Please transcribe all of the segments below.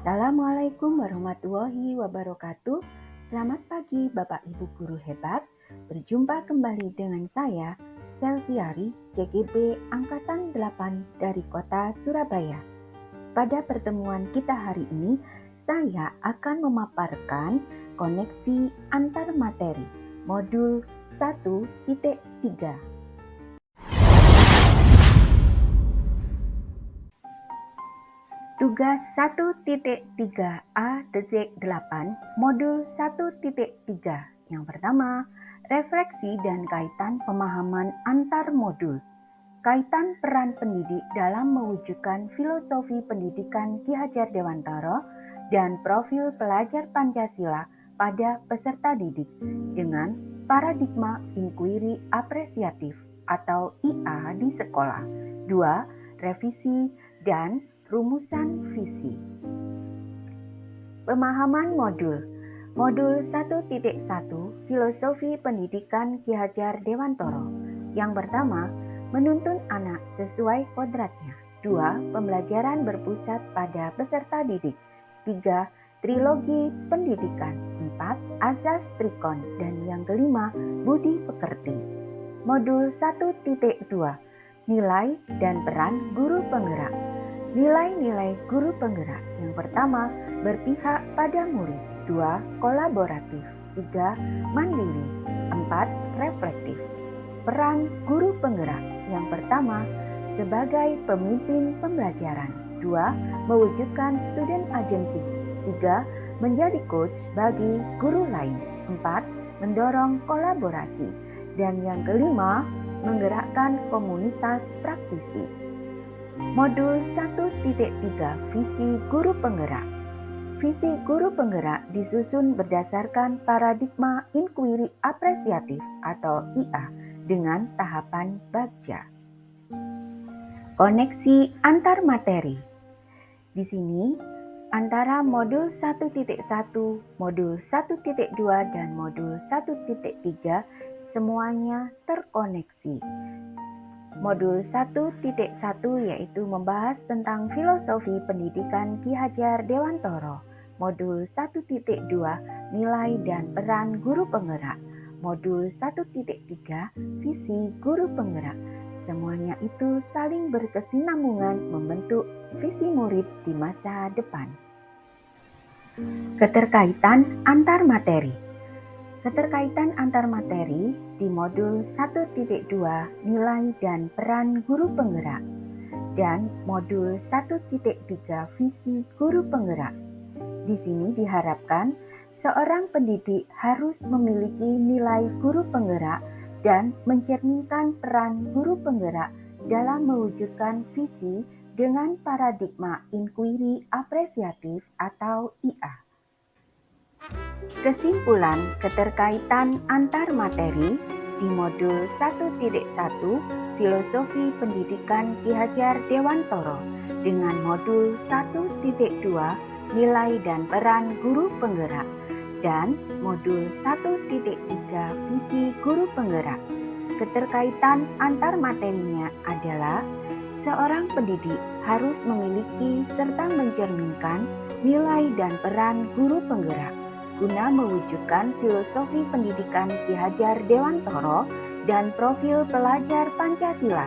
Assalamualaikum warahmatullahi wabarakatuh. Selamat pagi Bapak Ibu Guru hebat. Berjumpa kembali dengan saya, Selviari, GGB Angkatan 8 dari Kota Surabaya. Pada pertemuan kita hari ini, saya akan memaparkan koneksi antar materi modul 1.3. Tugas 1.3a-8 modul 1.3. Yang pertama, refleksi dan kaitan pemahaman antar modul. Kaitan peran pendidik dalam mewujudkan filosofi pendidikan Ki Hajar Dewantara dan profil pelajar Pancasila pada peserta didik dengan paradigma inquiry apresiatif atau IA di sekolah. 2. Revisi dan rumusan visi. Pemahaman modul. Modul 1.1 Filosofi Pendidikan Ki Hajar Dewantara. Yang pertama, menuntun anak sesuai kodratnya. 2. Pembelajaran berpusat pada peserta didik. 3. Trilogi pendidikan. 4. Asas Trikon. Dan yang kelima, budi pekerti. Modul 1.2 Nilai dan peran guru penggerak. Nilai-nilai guru penggerak. Yang pertama, berpihak pada murid. 2. Kolaboratif. 3. Mandiri. 4. Reflektif. Peran guru penggerak. Yang pertama, sebagai pemimpin pembelajaran. 2. Mewujudkan student agency. 3. Menjadi coach bagi guru lain. 4. Mendorong kolaborasi. Dan yang kelima, menggerakkan komunitas praktisi. Modul 1.3 Visi Guru Penggerak. Visi guru penggerak disusun berdasarkan paradigma inquiry apresiatif atau IA dengan tahapan bagja. Koneksi antar materi. Di sini antara modul 1.1, modul 1.2 dan modul 1.3 semuanya terkoneksi. Modul 1.1 yaitu membahas tentang filosofi pendidikan Ki Hajar Dewantara. Modul 1.2 nilai dan peran guru penggerak. Modul 1.3 visi guru penggerak. Semuanya itu saling berkesinambungan membentuk visi murid di masa depan. Keterkaitan antar materi. Keterkaitan antar materi di modul 1.2 nilai dan peran guru penggerak dan modul 1.3 visi guru penggerak. Di sini diharapkan seorang pendidik harus memiliki nilai guru penggerak dan mencerminkan peran guru penggerak dalam mewujudkan visi dengan paradigma inquiry apresiatif atau IA. Kesimpulan keterkaitan antar materi di modul 1.1 Filosofi Pendidikan Ki Hajar Dewantara dengan modul 1.2 Nilai dan Peran Guru Penggerak dan modul 1.3 Visi Guru Penggerak. Keterkaitan antar materinya adalah seorang pendidik harus memiliki serta mencerminkan nilai dan peran guru penggerak guna mewujudkan filosofi pendidikan Ki Hajar Dewantara dan profil pelajar Pancasila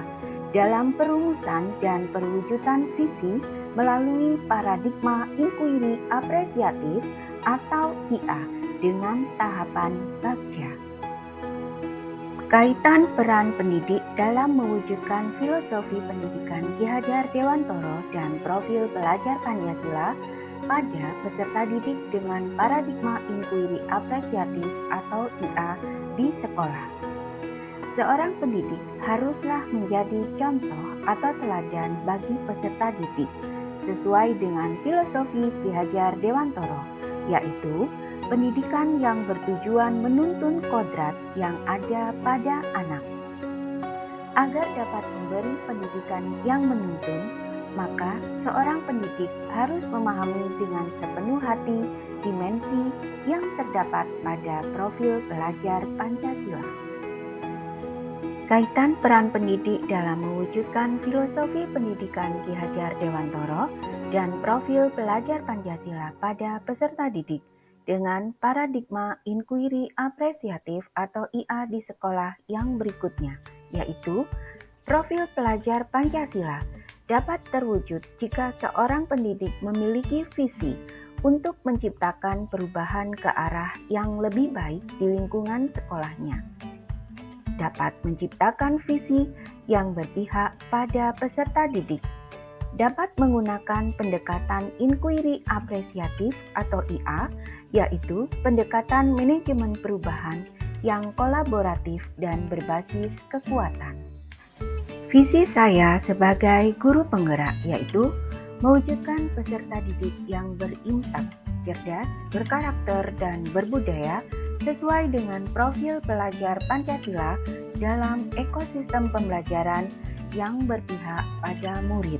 dalam perumusan dan perwujudan visi melalui paradigma inquiry apresiatif atau IA dengan tahapan bagja. Kaitan peran pendidik dalam mewujudkan filosofi pendidikan Ki Hajar Dewantara dan profil pelajar Pancasila pada peserta didik dengan paradigma inquiry apresiatif atau IA di sekolah. Seorang pendidik haruslah menjadi contoh atau teladan bagi peserta didik sesuai dengan filosofi Ki Hajar Dewantara, yaitu pendidikan yang bertujuan menuntun kodrat yang ada pada anak. Agar dapat memberi pendidikan yang menuntun, maka seorang pendidik harus memahami dengan sepenuh hati dimensi yang terdapat pada profil pelajar Pancasila. Kaitan peran pendidik dalam mewujudkan filosofi pendidikan Ki Hajar Dewantara dan profil pelajar Pancasila pada peserta didik dengan paradigma inquiry apresiatif atau IA di sekolah yang berikutnya, yaitu profil pelajar Pancasila dapat terwujud jika seorang pendidik memiliki visi untuk menciptakan perubahan ke arah yang lebih baik di lingkungan sekolahnya. Dapat menciptakan visi yang berpihak pada peserta didik. Dapat menggunakan pendekatan inquiry apresiatif atau IA, yaitu pendekatan manajemen perubahan yang kolaboratif dan berbasis kekuatan. Visi saya sebagai guru penggerak yaitu mewujudkan peserta didik yang berimpak, cerdas, berkarakter, dan berbudaya sesuai dengan profil pelajar Pancasila dalam ekosistem pembelajaran yang berpihak pada murid.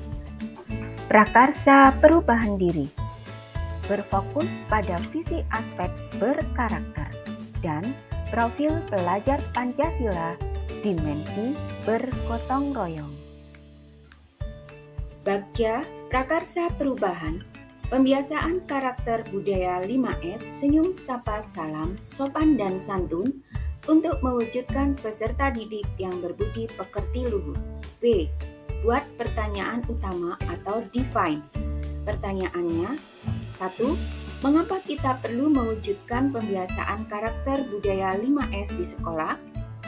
Prakarsa perubahan diri berfokus pada visi aspek berkarakter dan profil pelajar Pancasila dimensi bergotong royong. Bagja Prakarsa Perubahan, Pembiasaan Karakter Budaya 5S, Senyum Sapa Salam, Sopan dan Santun untuk mewujudkan peserta didik yang berbudi pekerti luhur. B. Buat pertanyaan utama atau define. Pertanyaannya, 1. Mengapa kita perlu mewujudkan pembiasaan karakter budaya 5S di sekolah?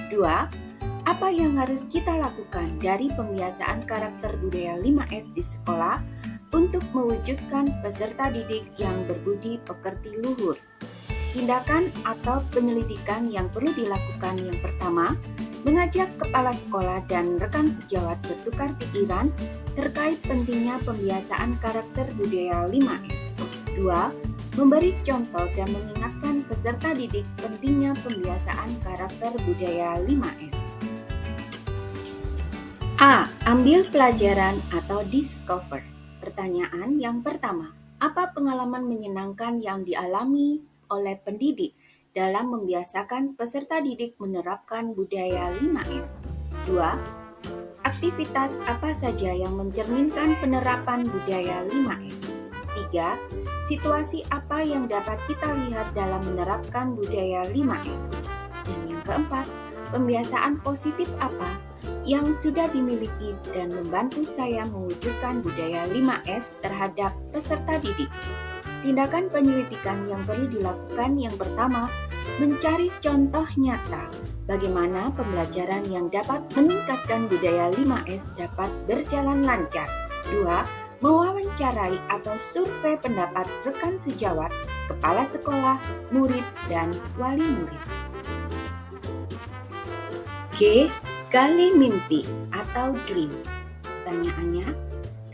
2. Apa yang harus kita lakukan dari pembiasaan karakter budaya 5S di sekolah untuk mewujudkan peserta didik yang berbudi pekerti luhur? Tindakan atau penyelidikan yang perlu dilakukan yang pertama, mengajak kepala sekolah dan rekan sejawat bertukar pikiran terkait pentingnya pembiasaan karakter budaya 5S. 2. Memberi contoh dan mengingatkan peserta didik pentingnya pembiasaan karakter budaya 5S. A. Ambil pelajaran atau discover. Pertanyaan yang pertama, apa pengalaman menyenangkan yang dialami oleh pendidik dalam membiasakan peserta didik menerapkan budaya 5S? 2. Aktivitas apa saja yang mencerminkan penerapan budaya 5S? 3. Situasi apa yang dapat kita lihat dalam menerapkan budaya 5S? Dan yang keempat, pembiasaan positif apa yang sudah dimiliki dan membantu saya mewujudkan budaya 5S terhadap peserta didik? Tindakan penyelidikan yang perlu dilakukan yang pertama, mencari contoh nyata bagaimana pembelajaran yang dapat meningkatkan budaya 5S dapat berjalan lancar. 2. Mewawancarai atau survei pendapat rekan sejawat, kepala sekolah, murid, dan wali murid. G. Gali mimpi atau dream. Pertanyaannya,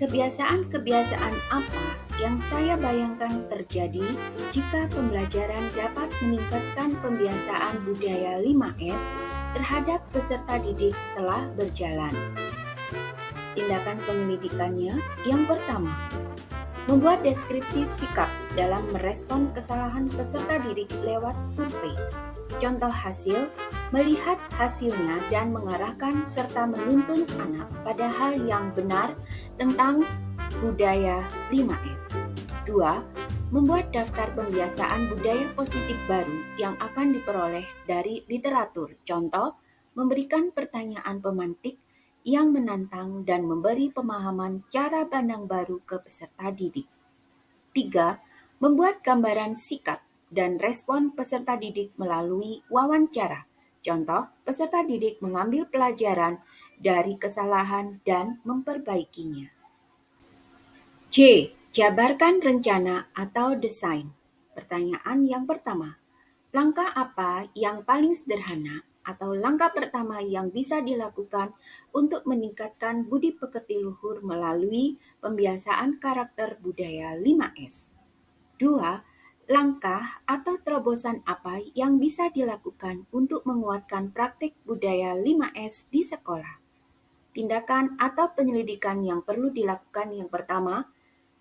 kebiasaan-kebiasaan apa yang saya bayangkan terjadi jika pembelajaran dapat meningkatkan pembiasaan budaya 5S terhadap peserta didik telah berjalan? Tindakan penyelidikannya yang pertama, membuat deskripsi sikap dalam merespon kesalahan peserta didik lewat survei. Contoh hasil, melihat hasilnya dan mengarahkan serta menuntun anak pada hal yang benar tentang budaya 5S. 2. Membuat daftar pembiasaan budaya positif baru yang akan diperoleh dari literatur. Contoh, memberikan pertanyaan pemantik yang menantang dan memberi pemahaman cara pandang baru ke peserta didik. 3. Membuat gambaran sikap dan respon peserta didik melalui wawancara. Contoh, peserta didik mengambil pelajaran dari kesalahan dan memperbaikinya. C. Jabarkan rencana atau desain. Pertanyaan yang pertama, langkah apa yang paling sederhana atau langkah pertama yang bisa dilakukan untuk meningkatkan budi pekerti luhur melalui pembiasaan karakter budaya 5S? 2. Langkah atau terobosan apa yang bisa dilakukan untuk menguatkan praktik budaya 5S di sekolah? Tindakan atau penyelidikan yang perlu dilakukan yang pertama,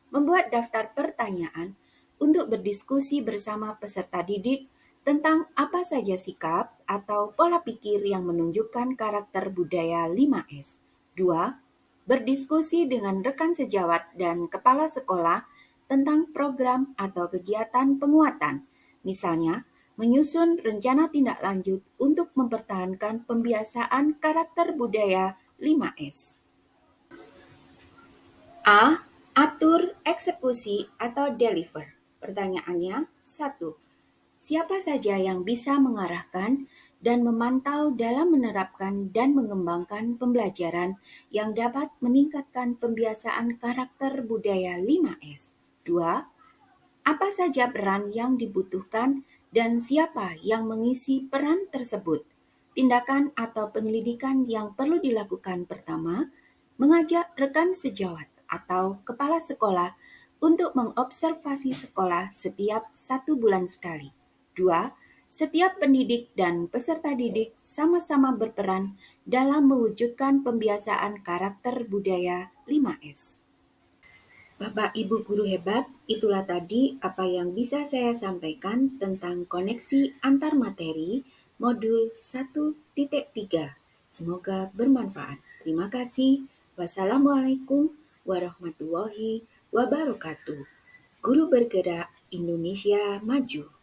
membuat daftar pertanyaan untuk berdiskusi bersama peserta didik tentang apa saja sikap atau pola pikir yang menunjukkan karakter budaya 5S. 2. berdiskusi dengan rekan sejawat dan kepala sekolah tentang program atau kegiatan penguatan. Misalnya, menyusun rencana tindak lanjut untuk mempertahankan pembiasaan karakter budaya 5S. A. Atur, eksekusi, atau deliver. Pertanyaannya, 1. Siapa saja yang bisa mengarahkan dan memantau dalam menerapkan dan mengembangkan pembelajaran yang dapat meningkatkan pembiasaan karakter budaya 5S? 2. Apa saja peran yang dibutuhkan dan siapa yang mengisi peran tersebut? Tindakan atau penyelidikan yang perlu dilakukan pertama, mengajak rekan sejawat atau kepala sekolah untuk mengobservasi sekolah setiap 1 bulan sekali. 2. Setiap pendidik dan peserta didik sama-sama berperan dalam mewujudkan pembiasaan karakter budaya 5S. Bapak Ibu guru hebat, itulah tadi apa yang bisa saya sampaikan tentang koneksi antar materi modul 1.3. Semoga bermanfaat. Terima kasih. Wassalamualaikum warahmatullahi wabarakatuh. Guru bergerak Indonesia maju.